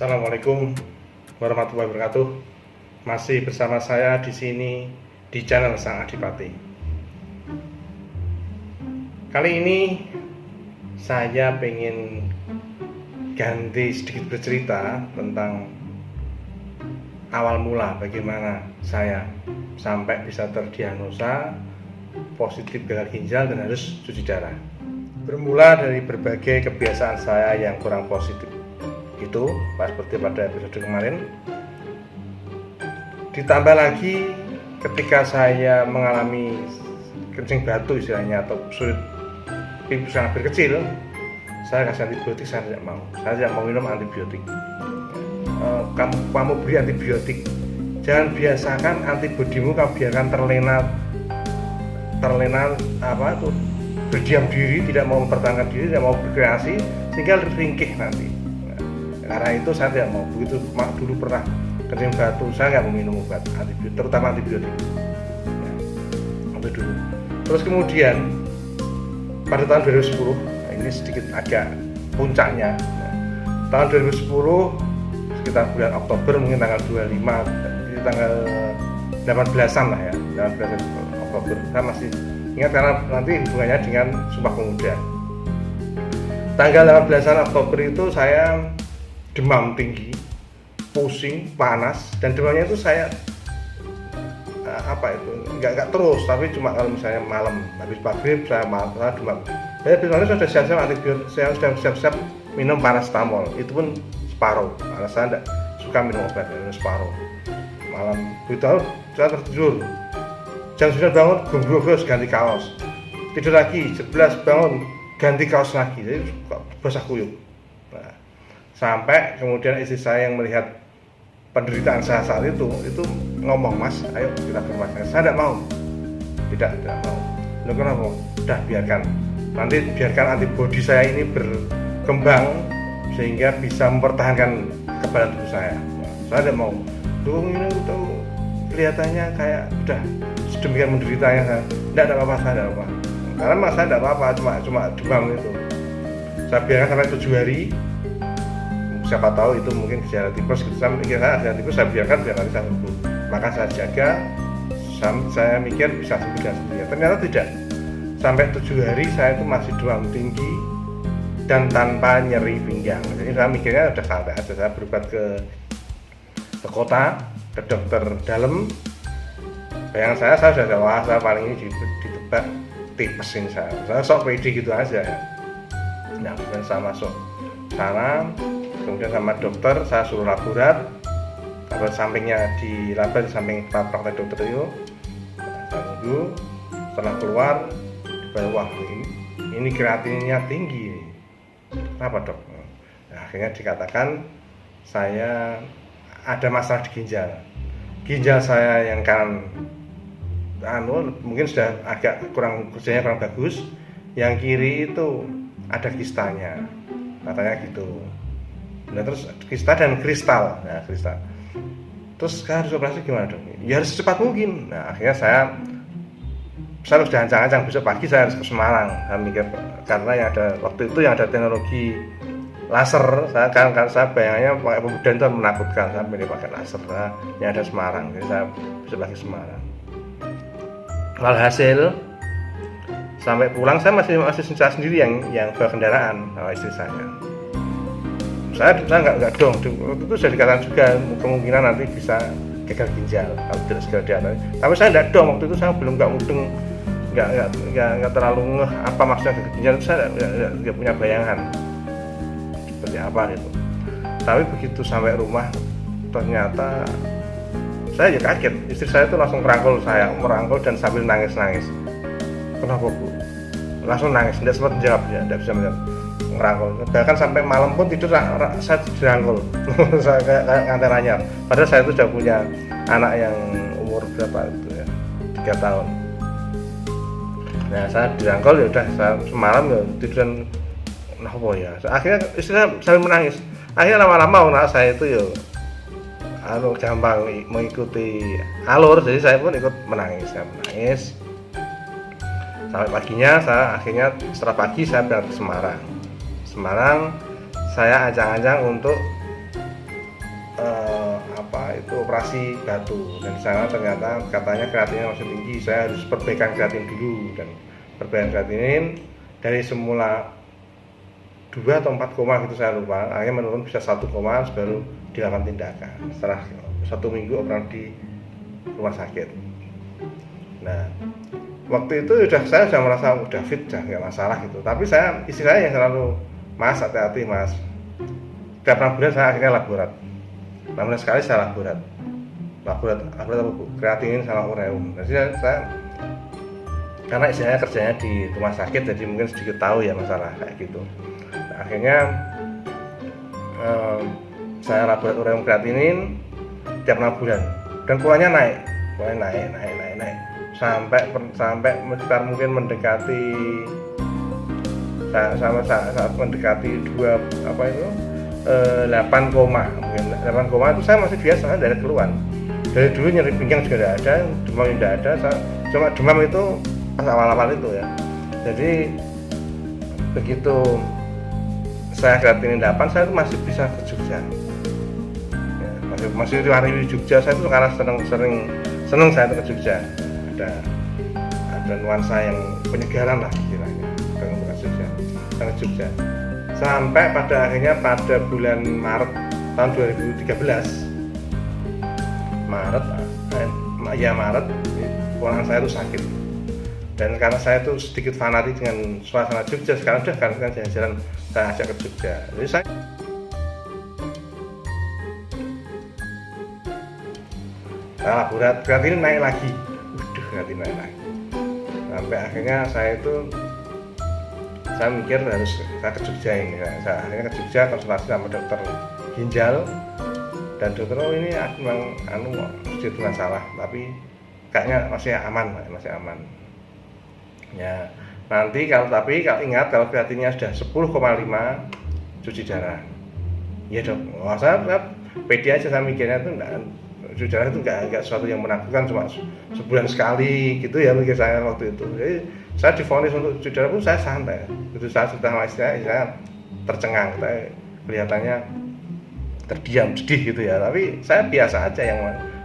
Assalamualaikum warahmatullahi wabarakatuh. Masih bersama saya di sini di channel Sang Adipati. Kali ini saya pengen ganti sedikit bercerita tentang awal mula bagaimana saya sampai bisa terdiagnosa positif gagal ginjal dan harus cuci darah. Bermula dari berbagai kebiasaan saya yang kurang positif. Itu seperti pada episode kemarin. Ditambah lagi ketika saya mengalami kencing batu istilahnya atau sulit pipi sangat berkecil, saya kasih antibiotik. Saya tidak mau minum antibiotik. Kamu beri antibiotik, jangan biasakan antibodimu kamu biarkan terlena berdiam diri, tidak mau mempertahankan diri, tidak mau berkreasi sehingga ringkih nanti. Karena itu saya tidak mau. Begitu dulu pernah kencing batu, saya nggak mau minum obat antibiotik, terutama antibiotik ya, sampai dulu. Terus kemudian pada tahun 2010, ini sedikit agak puncaknya, tahun 2010 sekitar bulan Oktober, mungkin tanggal 25, tanggal 18-an lah ya, 18 Oktober. Saya masih ingat karena nanti hubungannya dengan Sumpah Pemuda. Tanggal 18 Oktober itu saya demam tinggi, pusing, panas, dan demamnya itu saya nggak terus, tapi cuma kalau misalnya malam habis maghrib saya demam. Saya biasanya sudah siap-siap antibiotik, saya sudah siap-siap minum paracetamol, itu pun separuh, karena saya tidak suka minum obat, minum separuh. Malam itu saya tertidur, jam 9 bangun, gombrong ganti kaos, tidur lagi, 11 bangun, ganti kaos lagi, jadi basah kuyup. Nah, sampai kemudian istri saya yang melihat penderitaan saya saat itu ngomong, "Mas, ayo kita ke rumah sakit." Saya tidak mau. Tidak mau. Loh, kenapa? Udah biarkan. Nanti biarkan antibodi saya ini berkembang sehingga bisa mempertahankan kekebalan tubuh saya. Nah, saya tidak mau. Ini tuh kelihatannya kayak udah sedemikian menderitanya saya. Tidak ada apa-apa, saya tidak apa-apa. Karena mas saya tidak apa-apa, cuma demam itu. Saya biarkan sampai 7 hari. Siapa tahu itu mungkin gejala tipes gitu. Saya mikir gejala tipes, saya biarkan biar nanti saya sembuh. Maka saya jaga, saya mikir bisa sembuh dengan sendirinya. Ternyata tidak. Sampai 7 hari saya itu masih demam tinggi dan tanpa nyeri pinggang. Jadi saya mikirnya udah santai aja. Saya berobat ke kota, ke dokter dalam. Bayangan saya sudah wah, saya paling ini ditebak tipesin saya sok pede gitu aja ya. Nah, kemudian saya masuk sana, kemudian sama dokter saya suruh laborat sampingnya di lab, di samping praktek dokter itu. Saya tunggu, setelah keluar di bawah, ini kreatinnya tinggi. Kenapa dok? Nah, akhirnya dikatakan saya ada masalah di ginjal saya yang kanan mungkin sudah agak kerjanya kurang bagus, yang kiri itu ada kistanya, katanya gitu. Nah, terus kista dan kristal. Nah, kristal. Terus sekarang harus operasi gimana dok? Ya harus secepat mungkin. Nah, akhirnya saya sudah ancang-ancang besok pagi saya harus ke Semarang. Saya mikir karena waktu itu yang ada teknologi laser. Saya bayangannya pakai Pemuda itu menakutkan. Saya pilih pakai laser. Yang ada Semarang. Jadi saya besok pagi Semarang. Walhasil sampai pulang saya masih saya sendiri yang bawa kendaraan sama istri saya. Saya nggak dong, waktu itu sudah dikatakan juga kemungkinan nanti bisa gagal ginjal kalau tidak segera diatasi. Tapi saya nggak dong, waktu itu saya belum mudeng, nggak terlalu ngeh apa maksudnya gagal ginjal. Saya nggak punya bayangan seperti apa gitu. Tapi begitu sampai rumah ternyata saya ya kaget. Istri saya itu langsung merangkul dan sambil nangis. Kenapa bu? Langsung nangis, tidak sempat menjawab, ya, tidak bisa menjawab. Ngerangkul, bahkan sampai malam pun tidur saya dirangkul. Saya kayak nganter anyar. Padahal saya itu sudah punya anak yang umur berapa itu ya, 3 tahun. Nah, saya dirangkul, ya udah saya semalam ya tiduran. Nah, apa ya? Akhirnya istri saya sambil menangis. Akhirnya lama-lama anak saya itu ya gampang mengikuti alur, jadi saya pun ikut menangis. Saya menangis sampai paginya. Akhirnya setelah pagi saya berangkat ke Semarang. Saya ancang-ancang untuk itu operasi batu, dan di sana ternyata katanya kreatinnya masih tinggi. Saya harus perbaikan kreatin dulu, dan perbaikan kreatinin dari semula 2 atau 4 koma gitu saya lupa, akhirnya menurun bisa 1 koma, baru dilakukan tindakan setelah 1 minggu operasi di rumah sakit. Nah, waktu itu saya sudah merasa udah fit, udah nggak masalah gitu. Tapi istri saya yang selalu, Mas hati-hati Mas. Tiap 6 bulan saya akhirnya laborat. 6 bulan sekali saya laborat apa Bu? Kreatinin sama ureum. Jadi saya karena istilahnya kerjanya di rumah sakit, jadi mungkin sedikit tahu ya masalah kayak gitu. Nah, akhirnya saya laborat ureum kreatinin tiap 6 bulan, dan kurangnya naik sampai sekitar mungkin mendekati saat mendekati 8 koma, mungkin 8 koma itu saya masih biasa, dari keluhan. Dari dulu nyeri pinggang juga tidak ada, demam tidak ada, cuma demam itu pas awal-awal itu ya. Jadi begitu saya kreatinin 8, saya itu masih bisa ke Jogja ya, masih riwari Jogja. Saya itu karena seneng saya itu ke Jogja, ada nuansa yang penyegaran lah istilahnya ke Jogja. Sampai pada akhirnya pada bulan Maret tahun 2013, Maret ponakan saya itu sakit, dan karena saya itu sedikit fanatik dengan suasana Jogja, sekarang udah kan jalan-jalan saya ajak ke Jogja. Jadi saya laborat, kreatin naik lagi, sampai akhirnya saya mikir harus saya ke Jogja ini. Saya akhirnya ke Jogja konsultasi sama dokter ginjal, dan dokter ini memang sedikit masalah, tapi kayaknya masih aman ya. Nanti kalau ingat, kalau kreatinnya sudah 10,5 cuci darah ya Dok. Saya pede aja, saya mikirnya itu cuci darah itu enggak sesuatu yang menakutkan, cuma sebulan sekali gitu ya mikir saya waktu itu. Jadi saya divonis untuk cuci darah pun saya santai. Itu saya sudah saya tercengang, saya kelihatannya terdiam, sedih gitu ya. Tapi saya biasa aja,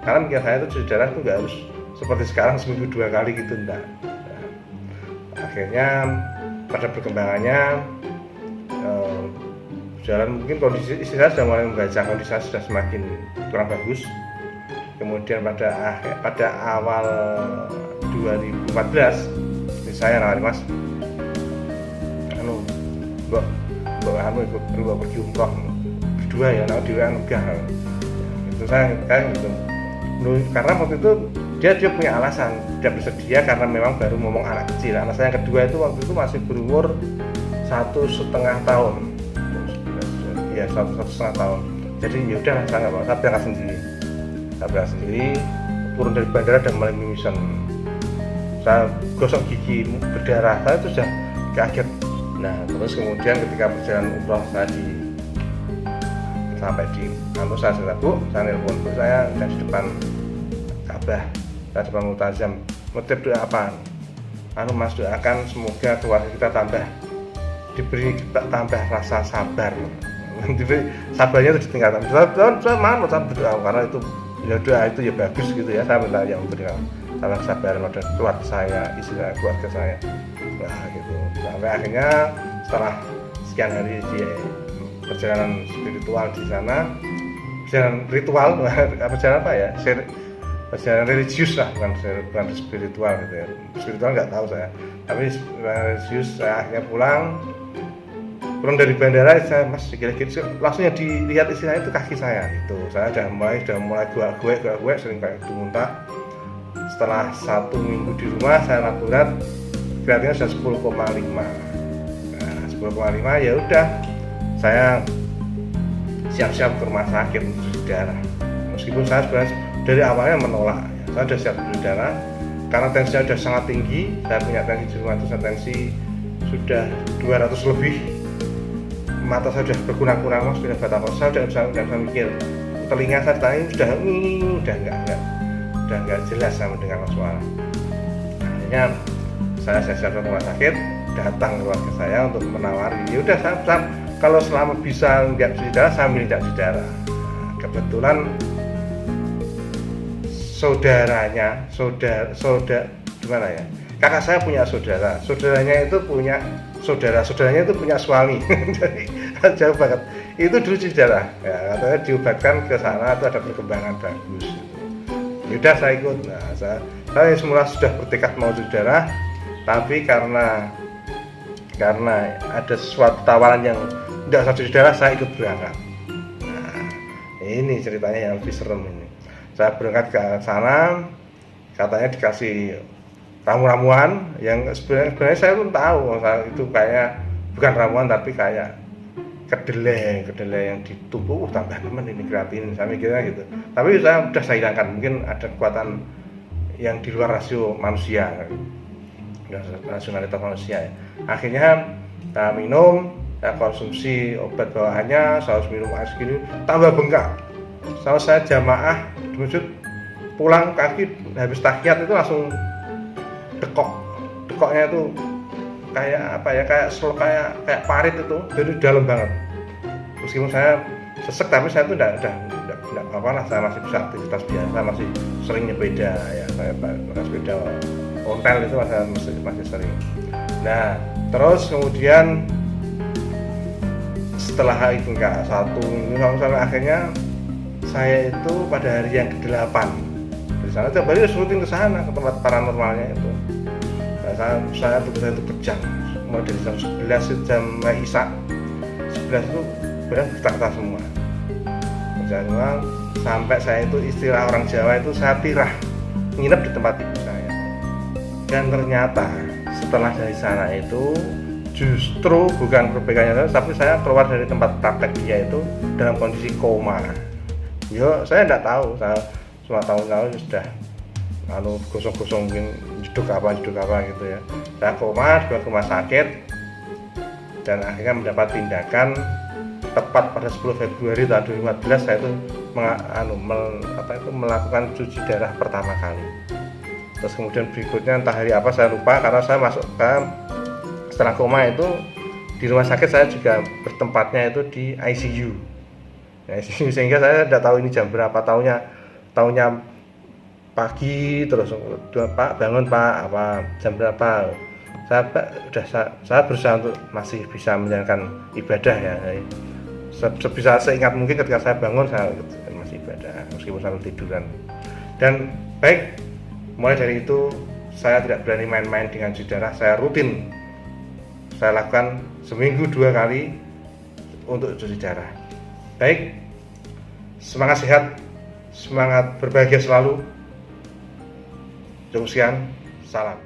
karena mikir saya itu cuci darah itu nggak harus seperti sekarang seminggu 2 kali gitu, enggak. Nah, akhirnya pada perkembangannya jalan, mungkin kondisi istri saya sudah mulai membaca, kondisi saya sudah semakin kurang bagus. Kemudian pada awal 2014 saya nawari, Mas, ikut pergi umroh berdua ya, di Megah. Itu saya gitu. Karena waktu itu dia punya alasan tidak bersedia, karena memang baru ngomong anak kecil. Anak saya yang kedua itu waktu itu masih berumur 1,5 tahun. Ya, 1,5 tahun. Jadi ya udah, saya nggak mau, saya berangkat sendiri, turun dari bandara dan mulai mimisan. Saya gosok gigi berdarah, saya itu sudah kaget. Nah, terus kemudian ketika perjalanan umroh sampai di saya nelpon Bu, saya di depan Ka'bah, saya di depan Multazam, motif doa apa? Mas, doakan semoga keluarga kita diberi tambah rasa sabar. Diberi sabarnya itu ditingkatkan. Saya mau berdoa, karena itu ya, doa itu ya bagus gitu ya. Saya minta yang memberikan tambah kesabaran pada keluarga saya, istri saya, keluarga saya. Nah gitu. Sampai akhirnya setelah sekian hari di perjalanan spiritual di sana, perjalanan ritual, perjalanan apa ya? Perjalanan religius lah, bukan spiritual gitu ya. Spiritual nggak tahu saya, tapi religius. Saya akhirnya pulang dari bandara, saya gila-gila, langsung yang dilihat istri saya itu kaki saya. Itu saya udah mulai gue sering kayak muntah. Setelah 1 minggu di rumah, saya laborat, kreatinnya sudah 10,5. Nah, 10,5 ya udah, saya siap-siap ke rumah sakit cuci darah. Meskipun saya sebenarnya dari awalnya menolak, saya sudah siap cuci darah karena tensinya sudah sangat tinggi. Saya punya tensi di rumah itu, tensi sudah 200 lebih. Mata saya sudah berkurang-kurang, sudah batako, saya sudah bisa mikir. Telinga saya udah nggak jelas saya mendengar suara. Akhirnya saya siap ke rumah sakit, datang keluarga saya untuk menawari. Ya udah, saya kalau selama bisa nggak cuci darah, saya milih tidak cuci darah. Nah, kebetulan gimana ya, kakak saya punya saudaranya itu punya saudaranya itu punya suami. Jadi jauh banget itu dulu cuci darah ya, katanya diobatkan ke sana itu ada perkembangan bagus. Yaudah saya ikut. Nah, saya semula sudah bertekad mau cuci darah, tapi karena ada sesuatu tawaran yang tidak usah cuci darah, saya ikut berangkat. Nah, ini ceritanya yang lebih serem ini. Saya berangkat ke sana, katanya dikasih ramuan yang sebenarnya saya pun tahu itu kayak bukan ramuan tapi kayak kedelai yang ditumbuk, tambah teman ini kreatin, saya mikirnya gitu. Tapi saya hilangkan, mungkin ada kekuatan yang di luar rasio manusia, rasionalitas manusia ya. Akhirnya saya minum, saya konsumsi obat bawaannya, saya harus minum air segini, tambah bengkak. Saya jamaah di masjid, pulang kaki habis tahiyat itu langsung dekoknya itu kayak apa ya, kayak parit itu, jadi dalam banget. Meskipun saya sesek tapi saya itu enggak apa lah, saya masih bisa aktivitas biasa, masih sering nyepeda ya, saya pakai sepeda ontel itu masih sering. Nah terus kemudian setelah itu enggak satu sampai akhirnya saya itu pada hari yang ke-8 di sana tiap hari rutin ke sana, ke tempat paranormalnya itu. Nah, saya tugas itu kejam, mulai dari jam 11 jam Isya 11 itu benar kita semua kerja semua, sampai saya itu istilah orang Jawa itu saya tirah nginep di tempat ibu saya. Dan ternyata setelah dari sana itu justru bukan perbaikannya, tapi saya keluar dari tempat praktek dia itu dalam kondisi koma. Saya enggak tahu, saya cuma tahu sudah gosong-gosong mungkin jeduk apa gitu ya. Saya koma, dibawa ke rumah sakit dan akhirnya mendapat tindakan tepat pada 10 Februari tahun 2015 saya itu melakukan cuci darah pertama kali. Terus kemudian berikutnya entah hari apa saya lupa, karena saya masuk ke setelah koma itu di rumah sakit saya juga bertempatnya itu di ICU. Sehingga saya tidak tahu ini jam berapa, tahunya pagi, terus Pak bangun Pak, apa jam berapa. Saya berusaha untuk masih bisa menjalankan ibadah ya. Sebisa seingat mungkin ketika saya bangun saya masih ibadah meskipun sambil tiduran. Dan baik, mulai dari itu saya tidak berani main-main dengan cuci darah. Saya rutin, saya lakukan seminggu 2 kali untuk cuci darah. Baik, semangat sehat, semangat berbahagia selalu. Sekian, salam.